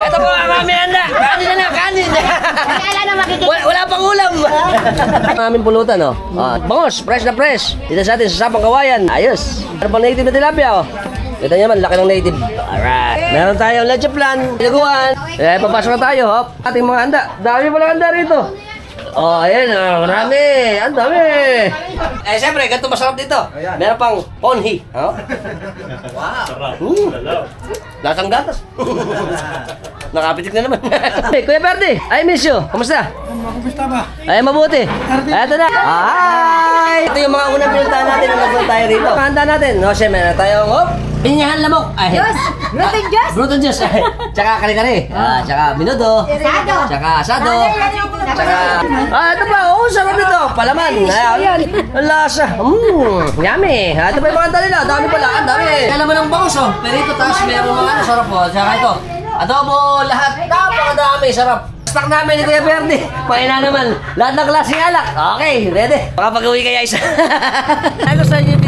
Ito po ang aming handa. Kanin na, kanin. Wala pang ulam. Ang aming pulutan, oh. Bangos, fresh na fresh. Dito sa atin, sa Sapang Kawayan. Ayos. Ano pang native na tilapia, oh. Kita niyo man, laki ng native. Alright. Meron tayong leche plan, pinaguan. Papasok na tayo, hop. Ating mga handa. Dami pala handa rito. Oh, ayan, marami. Ang dami. Siyempre, ganito masarap dito. Meron pang ponhi. Oh. Wow. Lasang gatas. Nakapitik na naman. Hey, Kuya Perdi, I miss you. Kamusta? Kumusta ba? Ay, mabuti. Eto na. Hi! Ito yung mga unang pinuntahan natin nung nagpunta tayo rito. Handa natin. No, siyempre na tayong, pinyahan lamok. Ay. Bruton Diyos. Bruton Diyos. Tsaka kare-kare. Tsaka minuto. Tsaka asado. Tsaka, ito pa. Sarap nito. Palaman. Ayan. Ang lasa. Yummy. Ito pa yung mga handa nila. Dami pala. Ang dami. Alam mo ng bangus, Perito, tapos meron mga sarap po. Tsaka ito. Adobo, lahat. Napakadami. Sarap. Stock namin ni Kuya Perdi. Paina naman. Lahat ng klaseng alak. Okay, ready. Makapag-uwi kaya isa. Gusto niyo